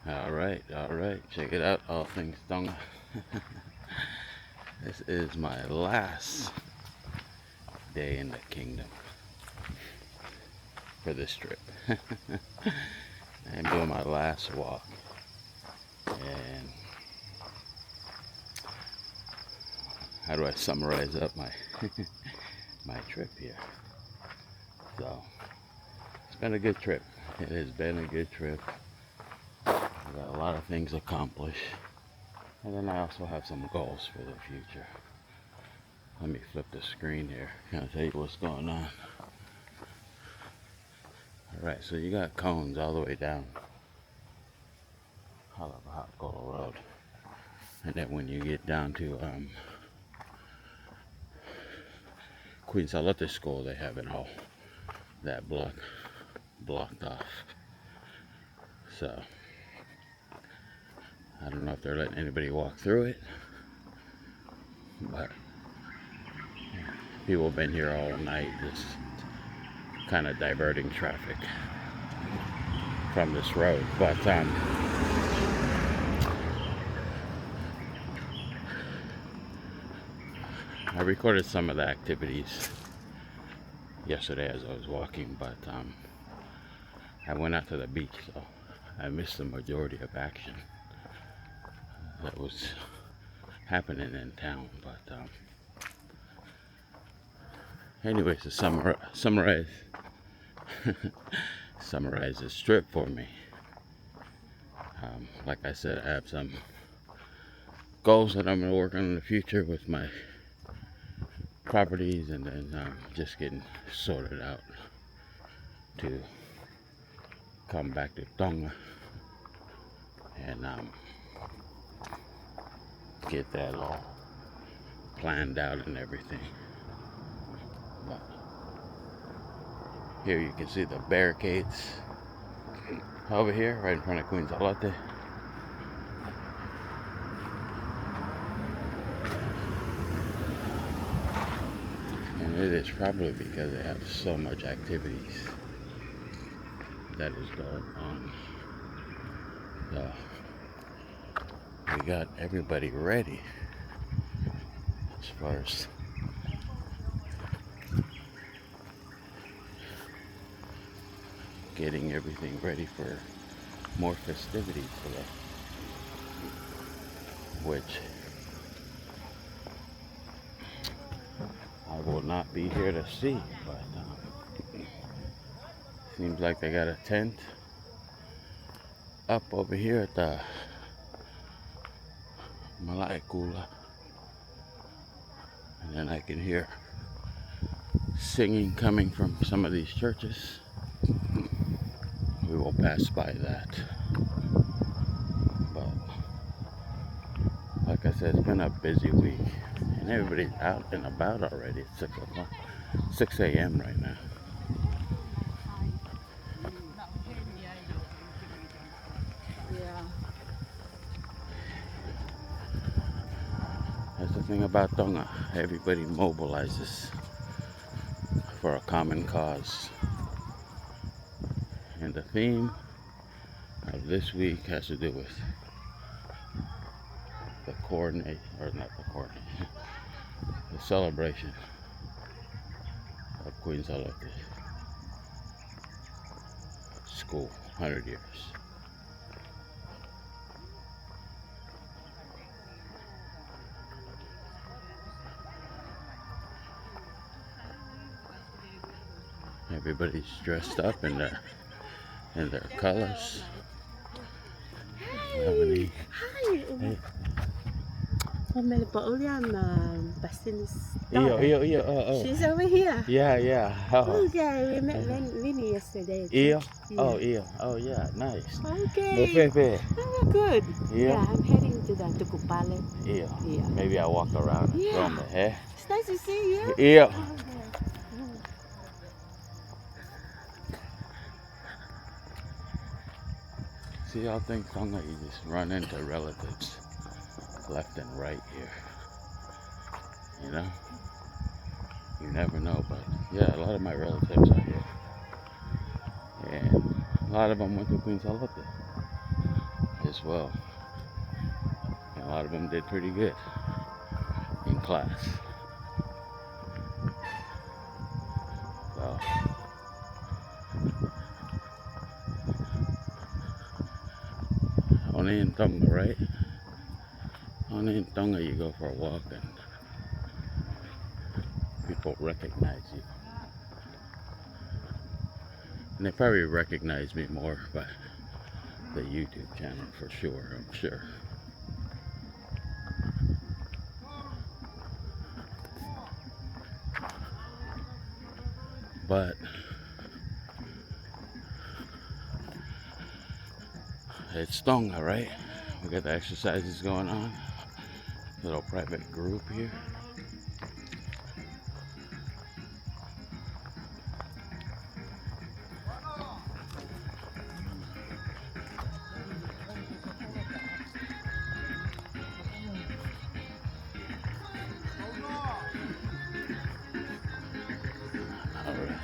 All right, check it out, all things Tonga. This is my last day in the kingdom for this trip. I'm doing my last walk, and how do I summarize up my my trip here? So it's been a good trip. It has been a good trip. I got a lot of things accomplished, and then I also have some goals for the future. Let me flip the screen here, kind of tell you what's going on. Alright, so you got cones all the way down Halabahakolo Road. And then when you get down to Queen Salute School, they have it all that blocked off. So I don't know if they're letting anybody walk through it, but people have been here all night, just kind of diverting traffic from this road. But I recorded some of the activities yesterday as I was walking, but I went out to the beach, so I missed the majority of action that was happening in town. But anyways, to summarize this trip for me. Like I said, I have some goals that I'm going to work on in the future with my properties, and then just getting sorted out to come back to Tonga and get that all planned out and everything. But here you can see the barricades over here right in front of Queen's Alote. And it is probably because they have so much activities that is going on. So we got everybody ready as far as getting everything ready for more festivities today, which I will not be here to see, but seems like they got a tent up over here at the Malaikula, and then I can hear singing coming from some of these churches. We will pass by that. But like I said, it's been a busy week, and everybody's out and about already. It's 6 o'clock, 6 a.m. right now. That's the thing about Tonga. Everybody mobilizes for a common cause. And the theme of this week has to do with the coronation, or not the coronation, the celebration of Queen Salute School, 100 years. Everybody's dressed up in their colors. Hi. Hey. I'm at She's over here. Yeah. Oh. Okay, we met Vinny yesterday. Yeah. Yeah. Oh, yeah. Oh, yeah. Nice. Okay. Oh, good. Yeah. I'm heading to the Tukupale. Yeah. Maybe I'll walk around and film it, eh? It's nice to see you. Yeah. See, all things Tonga, you just run into relatives left and right here. You know? You never know, but yeah, a lot of my relatives are here. And a lot of them went to Queen Salute. as well. And a lot of them did pretty good in class. So only in Tonga, right? Only in Tonga you go for a walk and people recognize you. And they probably recognize me more by the YouTube channel for sure, I'm sure. But it's Tonga, right? We got the exercises going on. Little private group here. All right.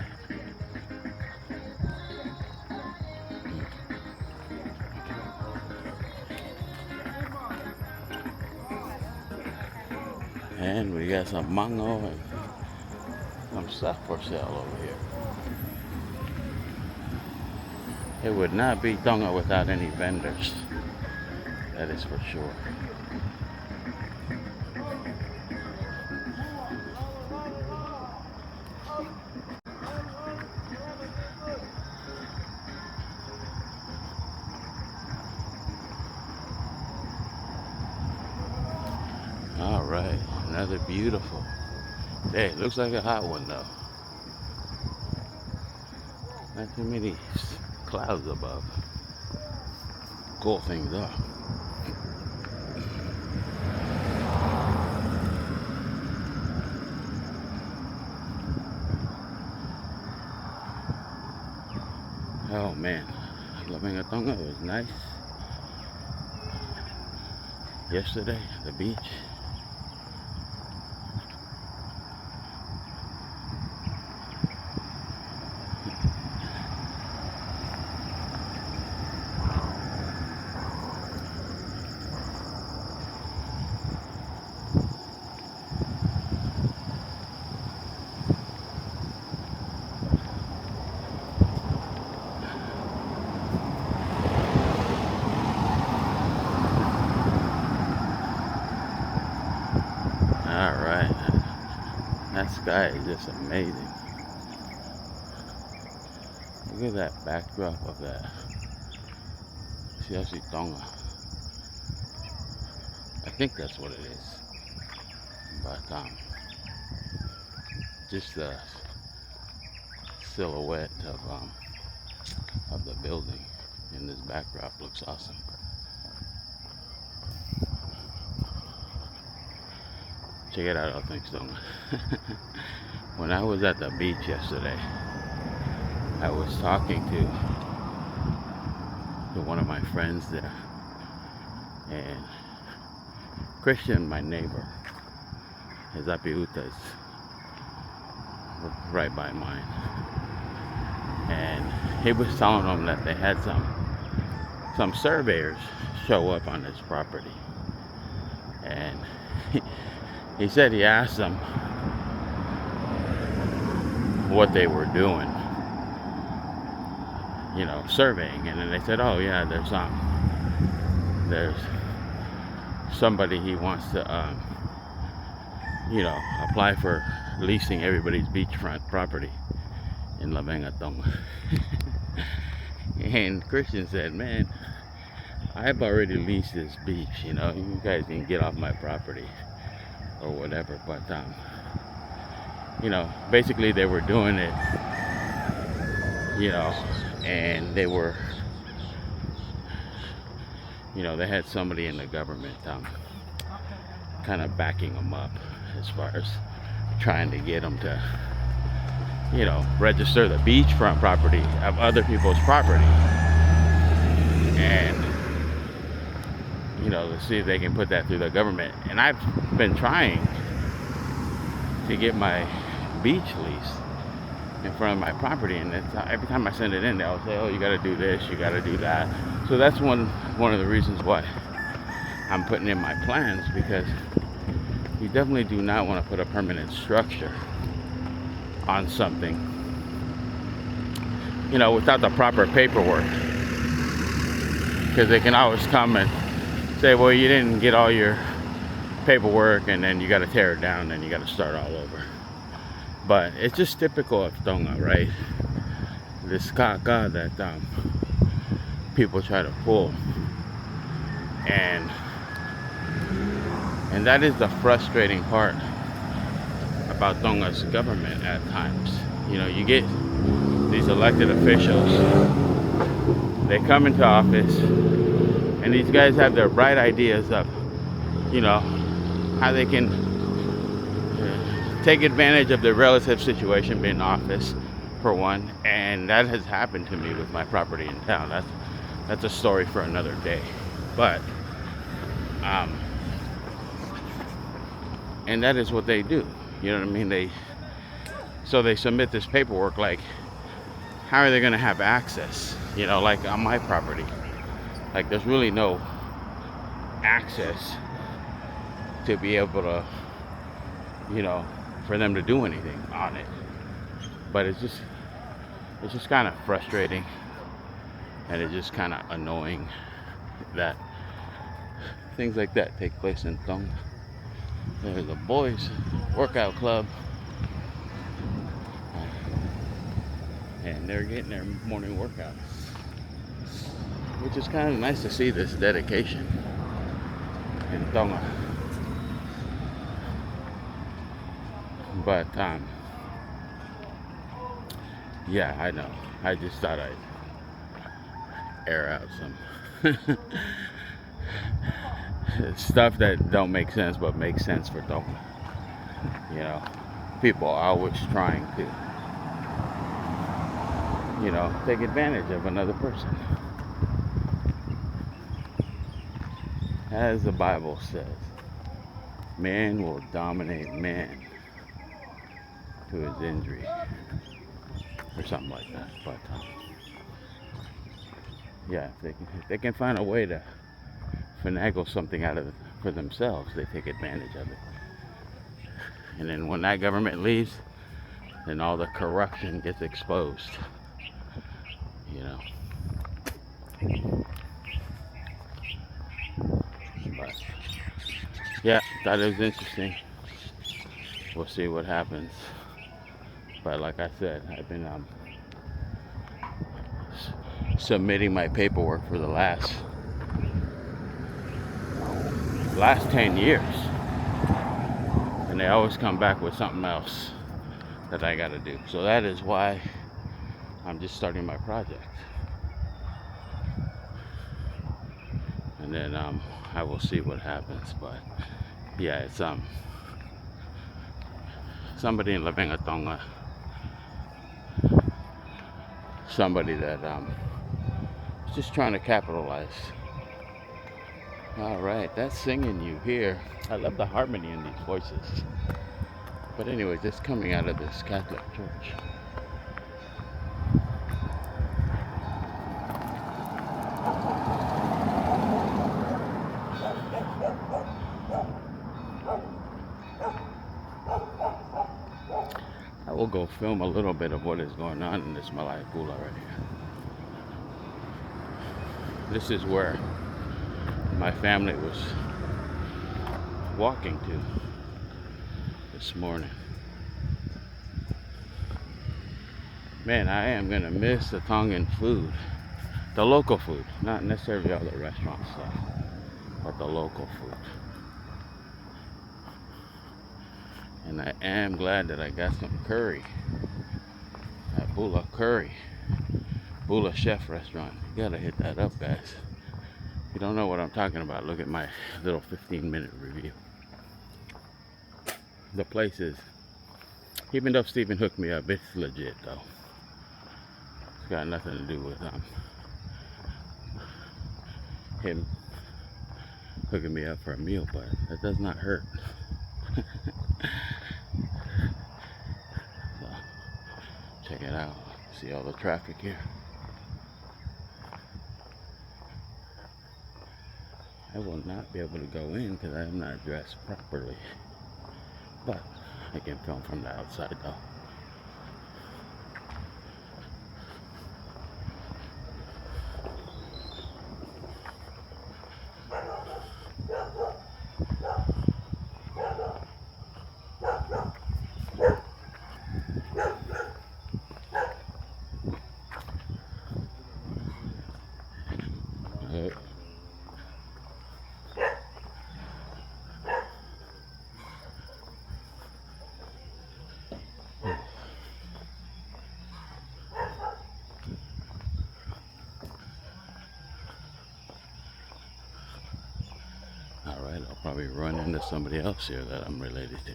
And we got some mango and some stuff for sale over here. It would not be Tonga without any vendors. That is for sure. All right, another beautiful day. Looks like a hot one though. Not too many clouds above. Cool things up. Oh man, living at Tonga was nice. Yesterday, the beach. Alright, that sky is just amazing. Look at that backdrop of that. See, that's Tonga. I think that's what it is. But just the silhouette of the building in this backdrop looks awesome. Check it out, I think so. When I was at the beach yesterday, I was talking to one of my friends there, and Christian, my neighbor, his apiuta is right by mine, and he was telling them that they had some surveyors show up on his property, and he said he asked them what they were doing, you know, surveying, and then they said, oh yeah, there's somebody he wants to you know, apply for leasing everybody's beachfront property in La Tonga. And Christian said, man, I've already leased this beach, you know, you guys can get off my property or whatever. But you know, basically they were doing it, you know, and they were, you know, they had somebody in the government kind of backing them up as far as trying to get them to, you know, register the beachfront property of other people's property, and you know, to see if they can put that through the government. And I've been trying to get my beach lease in front of my property, and it's, every time I send it in, they'll say, oh, you got to do this, you got to do that. So that's one of the reasons why I'm putting in my plans, because you definitely do not want to put a permanent structure on something, without the proper paperwork. Because they can always come and say, well, you didn't get all your paperwork, and then you got to tear it down, and you got to start all over. But it's just typical of Tonga, right? This kaka that people try to pull, and that is the frustrating part about Tonga's government at times. You get these elected officials, they come into office, and these guys have their bright ideas of, how they can take advantage of their relative situation, being in office, for one. And that has happened to me with my property in town. That's a story for another day. But and that is what they do. You know what I mean? They submit this paperwork, like, how are they going to have access? Like on my property, like, there's really no access to be able to, for them to do anything on it. But it's just kind of frustrating, and it's just kind of annoying that things like that take place in Tonga. There's a boys workout club, and they're getting their morning workouts, which is kind of nice to see this dedication in Tonga. But yeah, I know. I just thought I'd air out some stuff that don't make sense, but makes sense for Tonga. People are always trying to, take advantage of another person. As the Bible says, man will dominate man to his injury, or something like that. But yeah, if they can find a way to finagle something out of it for themselves, they take advantage of it. And then when that government leaves, then all the corruption gets exposed. But yeah, that is interesting. We'll see what happens. But like I said, I've been submitting my paperwork for the last 10 years, and they always come back with something else that I got to do. So that is why I'm just starting my project, and then I will see what happens. But yeah, it's somebody in Lavenga, Tonga, somebody that is just trying to capitalize. All right, that's singing you hear. I love the harmony in these voices. But anyways, it's coming out of this Catholic church. I will go film a little bit of what is going on in this Malay Pula right here. This is where my family was walking to this morning. Man, I am gonna miss the Tongan food, the local food, not necessarily all the restaurant stuff, but the local food. And I am glad that I got some curry at Bula Curry, Bula Chef restaurant. You gotta hit that up, guys. If you don't know what I'm talking about, look at my little 15-minute review. The place is, even though Steven hooked me up, it's legit though. It's got nothing to do with him hooking me up for a meal, but that does not hurt. So, check it out. See all the traffic here. I will not be able to go in because I am not dressed properly. But I can film from the outside though. Alright, I'll probably run into somebody else here that I'm related to.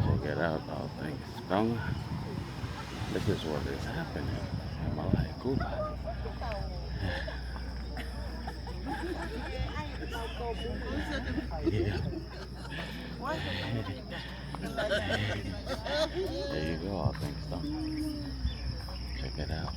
Check it out, all things done. This is what is happening in Malay Cuba. Yeah. There you go, all things done. Check it out.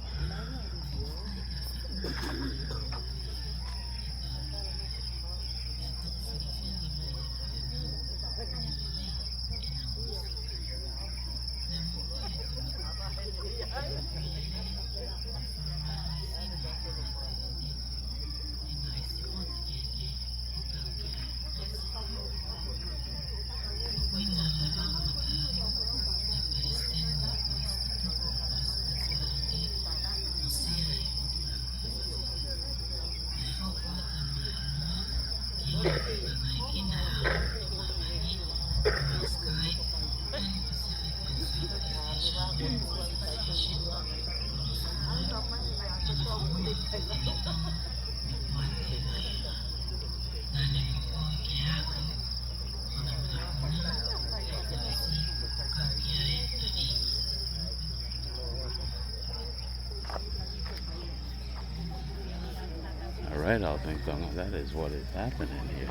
Alright, all things done. That is what is happening here.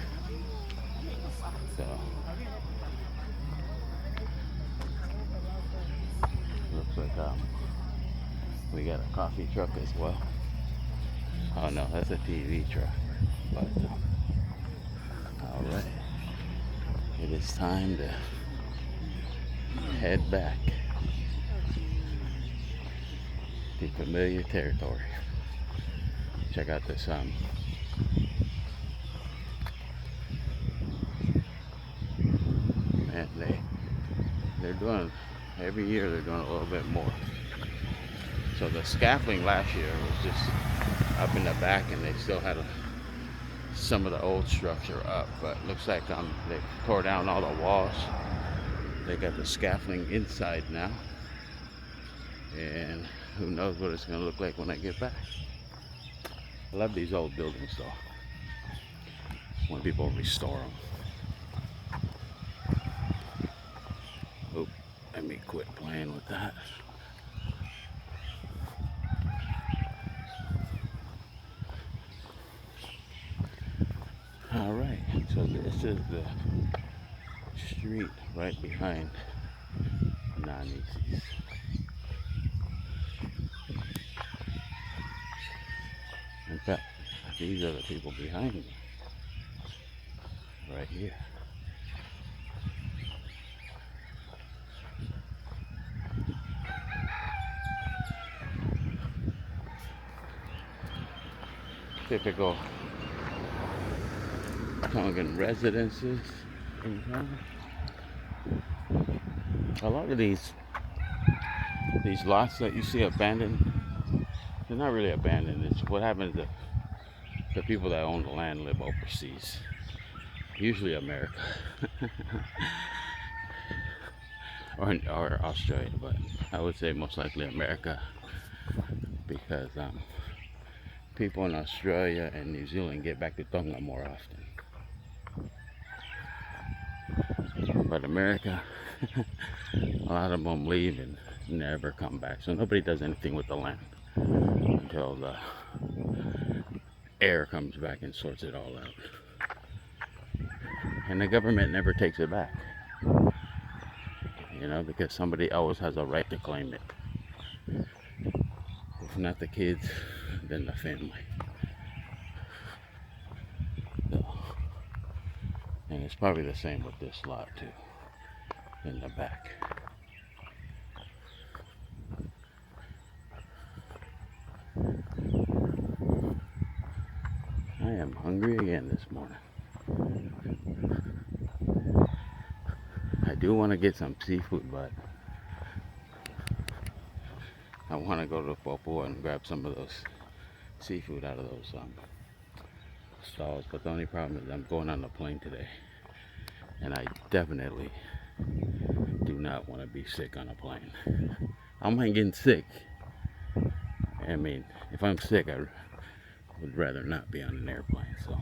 So, looks like we got a coffee truck as well. Oh no, that's a TV truck. But alright, it is time to head back to familiar territory. Check out this man, they're doing, every year they're doing a little bit more. So the scaffolding last year was just up in the back, and they still had some of the old structure up, but looks like they tore down all the walls. They got the scaffolding inside now, and who knows what it's going to look like when I get back. I love these old buildings though, when people restore them. Oh, let me quit playing with that. Alright, so this is the street right behind Nani's. In fact, these are the people behind me, right here. Typical Tongan residences in town. A lot of these lots that you see abandoned, they're not really abandoned. It's what happens to the people that own the land live overseas, usually America or Australia, but I would say most likely America, because people in Australia and New Zealand get back to Tonga more often. But America, a lot of them leave and never come back. So nobody does anything with the land until the air comes back and sorts it all out. And the government never takes it back, because somebody else has a right to claim it. If not the kids, then the family. So, and it's probably the same with this lot too, in the back. I am hungry again this morning. I do want to get some seafood, but I want to go to Popo and grab some of those seafood out of those stalls. But the only problem is I'm going on the plane today, and I definitely do not want to be sick on a plane. I don't mind getting sick. I mean, if I'm sick, I would rather not be on an airplane. So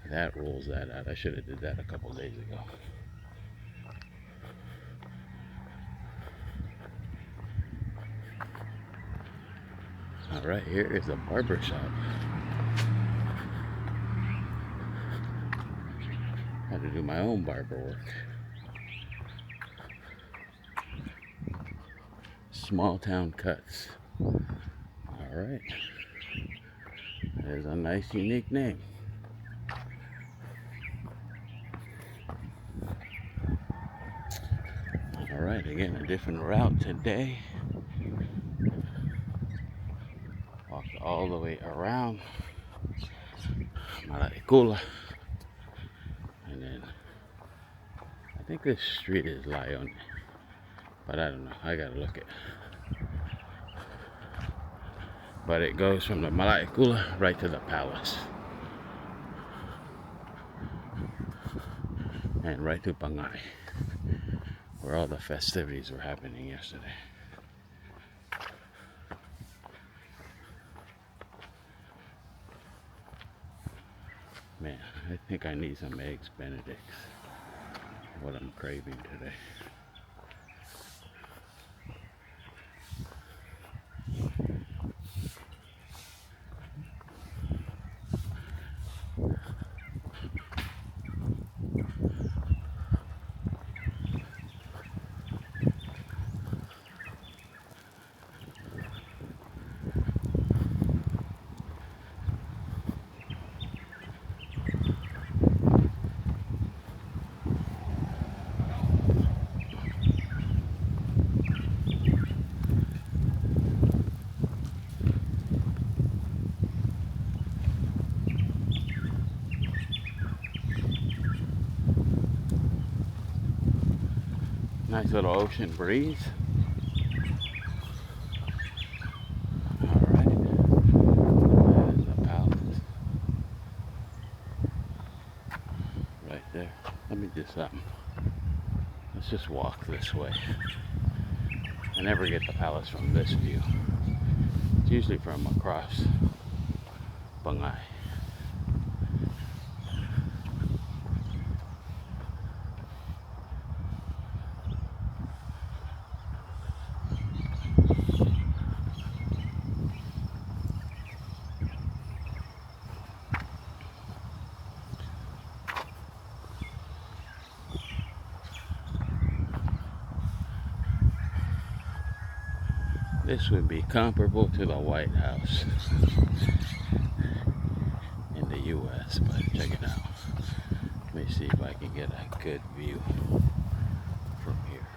that rules that out. I should have did that a couple days ago. All right, here is a barber shop. Had to do my own barber work. Small town cuts. All right. That is a nice, unique name. All right, again, a different route today. Walked all the way around Maricula. And then I think this street is Lion, but I don't know. I gotta look it. But it goes from the Maricula right to the palace. And right to Bangay, where all the festivities were happening yesterday. Man, I think I need some eggs Benedicts. What I'm craving today. Nice little ocean breeze. Alright. That is the palace. Right there. Let me just let's just walk this way. I never get the palace from this view. It's usually from across Bangay. This would be comparable to the White House in the US, but check it out. Let me see if I can get a good view from here.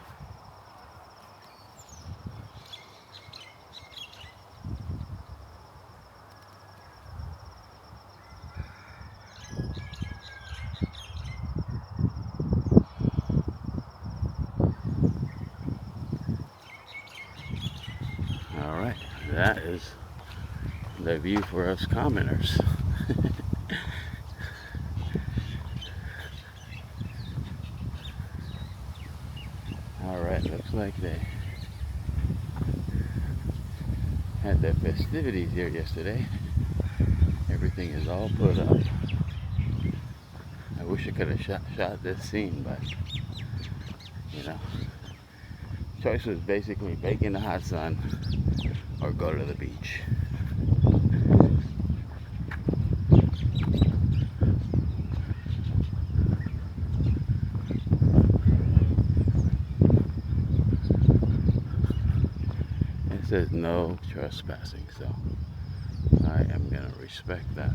Alright, that is the view for us commoners. Alright, looks like they had the festivities here yesterday. Everything is all put up. I wish I could have shot this scene, but choice was basically bake in the hot sun or go to the beach. It says no trespassing, so I am gonna respect that.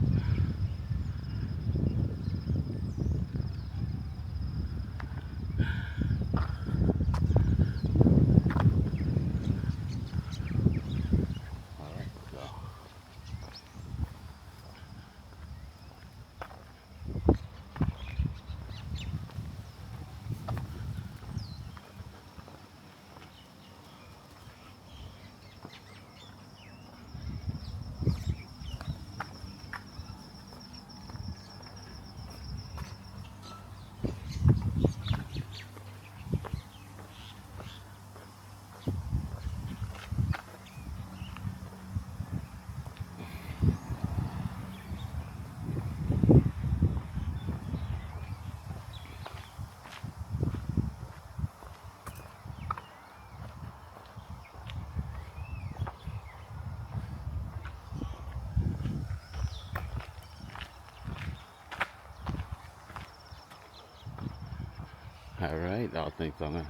Alright, all things I'm gonna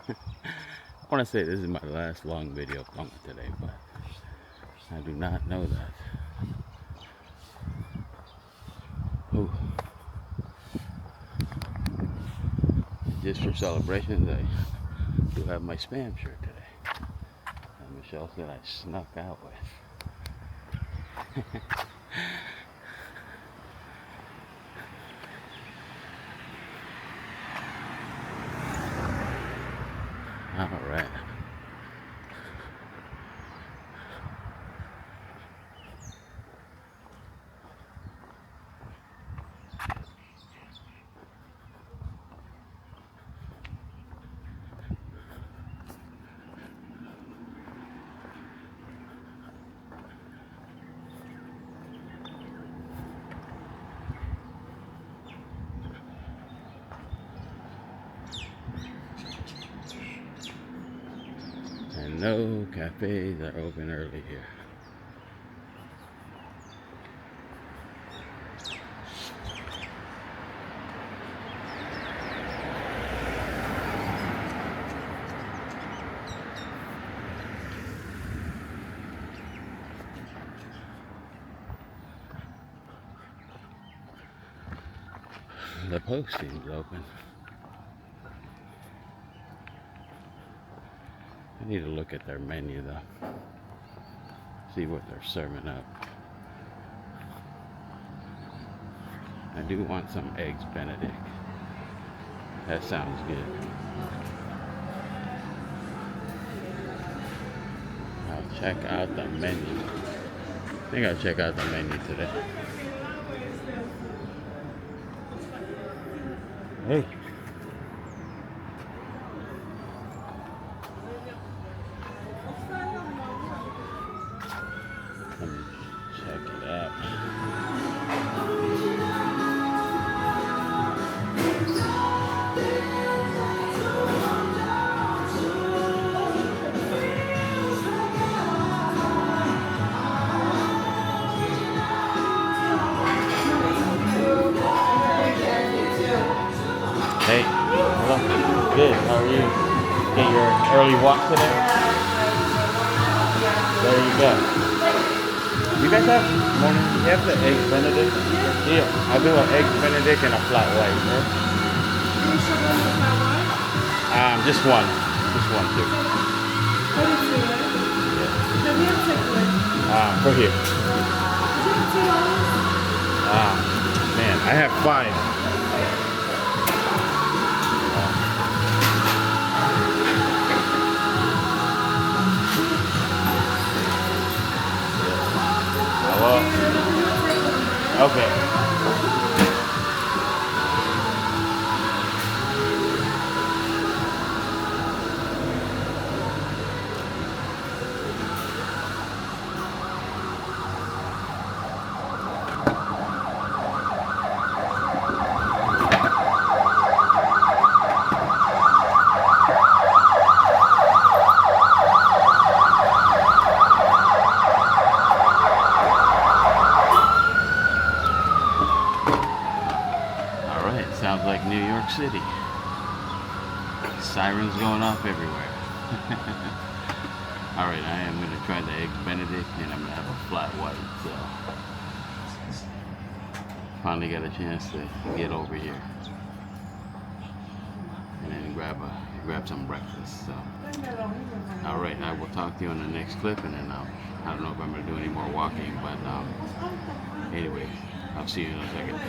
I want to say this is my last long video filming today, but I do not know that. Ooh. Just for celebrations, I do have my spam shirt today. And Michelle said I snuck out with. All right. And no cafes are open early here. The post seems open. I need to look at their menu though. See what they're serving up. I do want some eggs Benedict. That sounds good. I'll check out the menu. I think I'll check out the menu today. Hey. Let me check it out. Hey, hello. Good. How are you? Get your early walk today? There you go. You guys have morning? You have the eggs Benedict? Yeah. I'll do an eggs Benedict and a flat white. Right? Just one. Just one too. Yeah. For here. Man, I have 5. Okay. Sounds like New York City. Sirens going off everywhere. Alright, I am going to try the Eggs Benedict and I'm going to have a flat white. So, finally got a chance to get over here and then grab some breakfast. So, alright, I will talk to you on the next clip, and then I don't know if I'm going to do any more walking, but anyway, I'll see you in a second.